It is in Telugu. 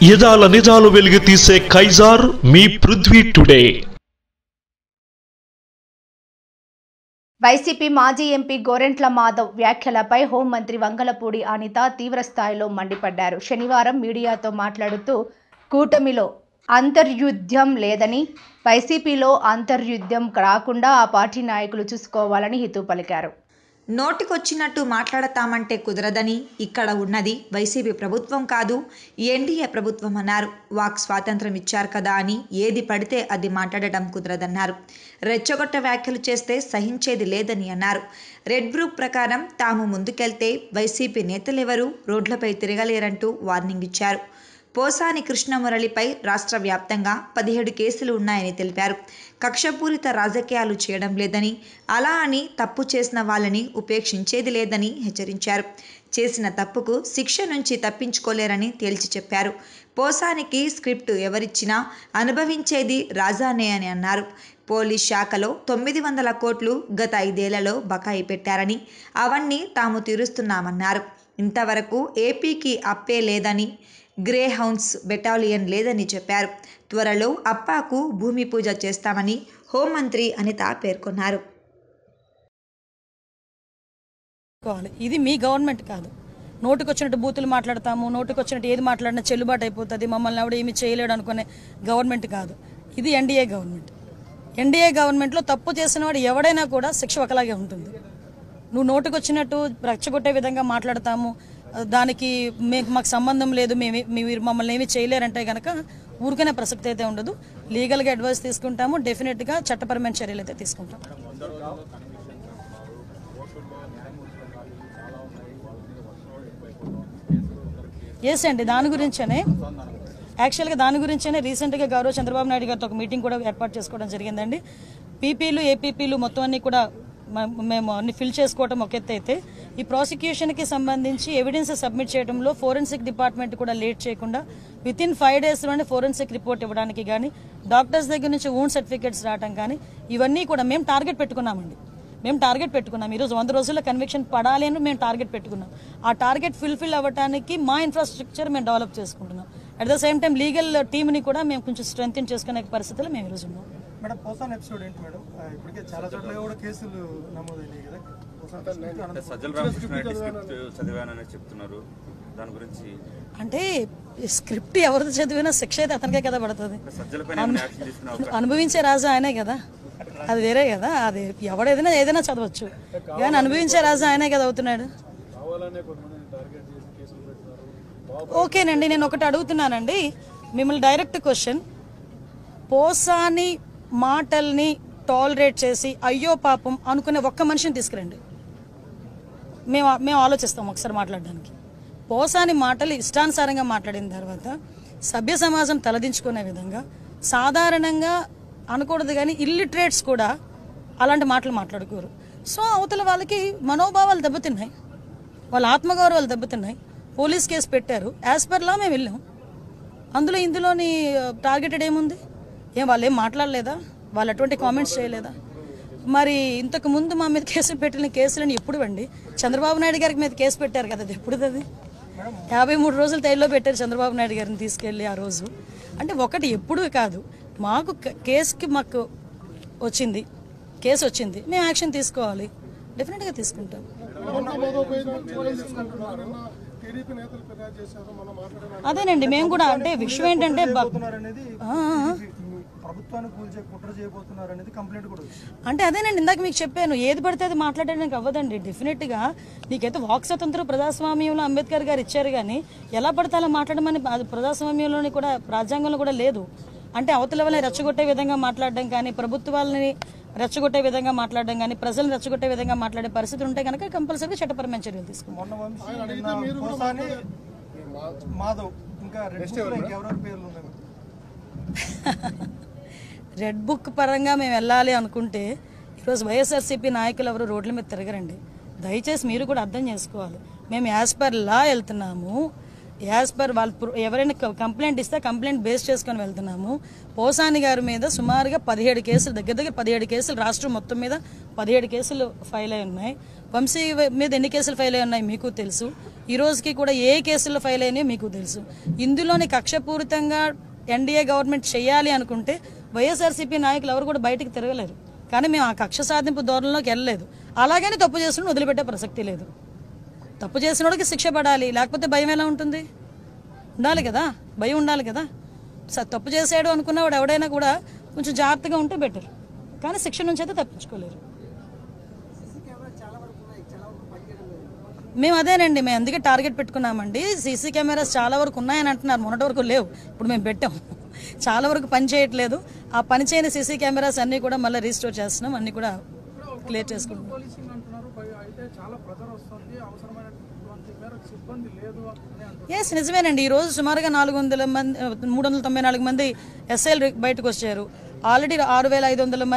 యదాల నిజాలు వెలుగు తీసే కైజార్ మీ పృథ్వీ టుడే. వైసీపీ మాజీ ఎంపీ గోరెంట్ల మాధవ్ వ్యాఖ్యలపై హోంమంత్రి వంగలపూడి అనిత తీవ్రస్థాయిలో మండిపడ్డారు. శనివారం మీడియాతో మాట్లాడుతూ కూటమిలో అంతర్యుద్ధం లేదని, వైసీపీలో అంతర్యుద్ధం రాకుండా ఆ పార్టీ నాయకులు చూసుకోవాలని హితవు పలికారు. నోటికొచ్చినట్టు మాట్లాడతామంటే కుదరదని, ఇక్కడ ఉన్నది వైసీపీ ప్రభుత్వం కాదు, ఎన్డీఏ ప్రభుత్వం అన్నారు. వాక్ స్వాతంత్రం ఇచ్చారు కదా అని ఏది పడితే అది మాట్లాడటం కుదరదన్నారు. రెచ్చగొట్ట వ్యాఖ్యలు చేస్తే సహించేది లేదని అన్నారు. రెడ్ గ్రూప్ ప్రకారం తాము ముందుకెళ్తే వైసీపీ నేతలెవరూ రోడ్లపై తిరగలేరంటూ వార్నింగ్ ఇచ్చారు. పోసాని కృష్ణమురళిపై రాష్ట్ర వ్యాప్తంగా 17 కేసులు ఉన్నాయని తెలిపారు. కక్షపూరిత రాజకీయాలు చేయడం లేదని, అలా అని తప్పు చేసిన వాళ్ళని ఉపేక్షించేది లేదని హెచ్చరించారు. చేసిన తప్పుకు శిక్ష నుంచి తప్పించుకోలేరని తేల్చి చెప్పారు. పోసానికి స్క్రిప్ట్ ఎవరిచ్చినా అనుభవించేది రాజానే అని అన్నారు. పోలీస్ శాఖలో 900 కోట్లు గత 5 ఏళ్లలో బకాయి పెట్టారని, అవన్నీ తాము తీరుస్తున్నామన్నారు. ఇంతవరకు ఏపీకి అప్పే లేదని, గ్రే హౌండ్స్ బెటాలియన్ లేదని చెప్పారు. త్వరలో అప్పాకు భూమి పూజ చేస్తామని హోంమంత్రి అనిత పేర్కొన్నారు. ఇది మీ గవర్నమెంట్ కాదు. నోటుకొచ్చినట్టు బూతులు మాట్లాడతాము, నోటుకొచ్చినట్టు ఏది మాట్లాడినా చెల్లుబాటు అయిపోతుంది, మమ్మల్ని ఎవడు ఏమి చేయలేడు అనుకునే గవర్నమెంట్ కాదు. ఇది ఎన్డీఏ గవర్నమెంట్. ఎన్డీఏ గవర్నమెంట్లో తప్పు చేసిన వాడు ఎవడైనా కూడా శిక్ష ఒకలాగే ఉంటుంది. నువ్వు నోటుకొచ్చినట్టు రెచ్చగొట్టే విధంగా మాట్లాడతాము, దానికి మాకు సంబంధం లేదు, మీరు మమ్మల్ని ఏమి చేయలేరంటే కనుక ఊరికనే ప్రసక్తి అయితే ఉండదు. లీగల్గా అడ్వైస్ తీసుకుంటాము, డెఫినెట్గా చట్టపరమైన చర్యలు అయితే తీసుకుంటాం. ఎస్ అండి, దాని గురించేనే రీసెంట్గా గౌరవ చంద్రబాబు నాయుడు గారితో ఒక మీటింగ్ కూడా ఏర్పాటు చేసుకోవడం జరిగిందండి. పీపీలు ఏపీపీలు మొత్తం అన్ని కూడా మేము అన్ని ఫిల్ చేసుకోవడం ఒక ఎత్తు అయితే, ఈ ప్రాసిక్యూషన్కి సంబంధించి ఎవిడెన్స్ సబ్మిట్ చేయడంలో ఫోరెన్సిక్ డిపార్ట్మెంట్ కూడా లేట్ చేయకుండా వితిన్ 5 డేస్లోనే ఫోరెన్సిక్ రిపోర్ట్ ఇవ్వడానికి కానీ, డాక్టర్స్ దగ్గర నుంచి వూండ్ సర్టిఫికేట్స్ రావడం కానీ, ఇవన్నీ కూడా మేము టార్గెట్ పెట్టుకున్నామండి. ఈరోజు 100 రోజుల్లో కన్విక్షన్ పడాలి అని మేము టార్గెట్ పెట్టుకున్నాం. ఆ టార్గెట్ ఫుల్ఫిల్ అవ్వడానికి మా ఇన్ఫ్రాస్ట్రక్చర్ మేము డెవలప్ చేసుకుంటున్నాం. At the same time legal టీమ్ని కూడా మేము కొంచెం స్ట్రెంగ్తెన్ చేసుకునే పరిస్థితుల్లో మేము ఈరోజు ఉన్నాం. మేడం, పోసాన్ ఎపిసోడ్ ఏంటి మేడం? ఇప్పటికే చాలా చోట్ల కూడా కేసులు నమోదైనాయి కదా. సజ్జల రామకృష్ణారెడ్డి స్క్రిప్ట్ చదివానని చెప్తున్నారు, దాని గురించి అంటే స్క్రిప్ట్ ఎవరిది చదివినా శిక్ష అయితే అతనికే కదా పడుతుంది. అనుభవించే రాజు ఆయనే కదా, అది వేరే కదా. అది ఏదైనా చదవచ్చు, కానీ అనుభవించే రాజు ఆయనే కదా అవుతున్నాడు. ఓకేనండి, నేను ఒకటి అడుగుతున్నానండి మిమ్మల్ని, డైరెక్ట్ క్వశ్చన్. పోసాని మాటల్ని టాలరేట్ చేసి అయ్యో పాపం అనుకునే ఒక్క మనిషిని తీసుకురండి, మేము ఆలోచిస్తాం ఒకసారి మాట్లాడడానికి. పోసాని మాటలు ఇష్టానుసారంగా మాట్లాడిన తర్వాత సభ్య సమాజం తలదించుకునే విధంగా, సాధారణంగా అనకూడదు కానీ ఇల్లిటరేట్స్ కూడా అలాంటి మాటలు మాట్లాడుకోరు. సో అవతల వాళ్ళకి మనోభావాలు దెబ్బతిన్నాయి, వాళ్ళ ఆత్మగౌరవాలు దెబ్బతిన్నాయి. పోలీస్ కేసు పెట్టారు, యాజ్ పర్ లా మేము వెళ్ళాం. ఇందులోని టార్గెటెడ్ ఏముంది? వాళ్ళు ఏం మాట్లాడలేదా? వాళ్ళు అటువంటి కామెంట్స్ చేయలేదా? మరి ఇంతకు ముందు మా మీద కేసు పెట్టిన కేసులని ఎప్పుడు అండి? చంద్రబాబు నాయుడు గారికి మీద కేసు పెట్టారు కదా, అది ఎప్పుడు? అది 53 రోజులు తైల్లో పెట్టారు చంద్రబాబు నాయుడు గారిని తీసుకెళ్ళి ఆ రోజు. అంటే ఒకటి ఎప్పుడు కాదు, మాకు మాకు కేసు వచ్చింది, మేము యాక్షన్ తీసుకోవాలి, డెఫినెట్గా తీసుకుంటాం. అదేనండి, మేము కూడా అంటే విషయం ఏంటంటే అంటే అదేనండి, ఇందాక మీకు చెప్పాను, ఏది పడితే అది మాట్లాడడానికి అవ్వదండి. డెఫినెట్గా నీకైతే వాక్ స్వతంత్రం ప్రజాస్వామ్యంలో అంబేద్కర్ గారు ఇచ్చారు, కానీ ఎలా పడితే అలా మాట్లాడమని ప్రజాస్వామ్యంలోని కూడా రాజ్యాంగంలో కూడా లేదు. అంటే అవతల వాళ్ళని రెచ్చగొట్టే విధంగా మాట్లాడడం కానీ, ప్రభుత్వాలని రెచ్చగొట్టే విధంగా మాట్లాడడం కానీ, ప్రజలను రెచ్చగొట్టే విధంగా మాట్లాడే పరిస్థితులు ఉంటే కనుక కంపల్సరీగా చట్టపరమైన చర్యలు తీసుకుంటాం. రెడ్ బుక్ పరంగా మేము వెళ్ళాలి అనుకుంటే ఈరోజు వైఎస్ఆర్సీపీ నాయకులు ఎవరు రోడ్ల మీద తిరగరండి. దయచేసి మీరు కూడా అర్థం చేసుకోవాలి, మేము యాజ్ పర్ లా వెళ్తున్నాము. యాజ్ పర్ వాళ్ళు ఎవరైనా కంప్లైంట్ ఇస్తే కంప్లైంట్ బేస్ చేసుకొని వెళ్తున్నాము. పోసాని గారి మీద సుమారుగా 17 కేసులు, దగ్గర 17 కేసులు రాష్ట్రం మొత్తం మీద 17 కేసులు ఫైల్ అయి ఉన్నాయి. వంశీ మీద ఎన్ని కేసులు ఫైల్ అయి ఉన్నాయి మీకు తెలుసు. ఈ రోజుకి కూడా ఏ కేసుల్లో ఫైల్ అయినాయో మీకు తెలుసు. ఇందులోని కక్షపూరితంగా ఎన్డీఏ గవర్నమెంట్ చేయాలి అనుకుంటే వైఎస్ఆర్సీపీ నాయకులు ఎవరు కూడా బయటకు తిరగలేరు. కానీ మేము ఆ కక్ష సాధింపు ధోరణిలోకి వెళ్ళలేదు. అలాగని తప్పు చేసిన వదిలిపెట్టే ప్రసక్తి లేదు. తప్పు చేసిన వాడికి శిక్ష పడాలి, లేకపోతే భయం ఎలా ఉంటుంది? ఉండాలి కదా, భయం ఉండాలి కదా. తప్పు చేసాడు అనుకున్నవాడు ఎవడైనా కూడా కొంచెం జాగ్రత్తగా ఉంటే బెటర్. కానీ శిక్ష నుంచి అయితే తప్పించుకోలేరు. మేము అదేనండి, మేము అందుకే టార్గెట్ పెట్టుకున్నామండి. సీసీ కెమెరాస్ చాలా వరకు ఉన్నాయని అంటున్నారు, మొన్నటి వరకు లేవు. ఇప్పుడు మేము పెట్టాం, చాలా వరకు పని చేయట్లేదు. ఆ పని చేయని సీసీ కెమెరాస్ అన్నీ కూడా మళ్ళీ రీస్టోర్ చేస్తున్నాం, అన్నీ కూడా క్లియర్ చేసుకుంటాం. ఎస్, నిజమేనండి. ఈరోజు సుమారుగా 394 మంది ఎస్ఐలు బయటకు వచ్చారు. ఆల్రెడీ 6500 మంది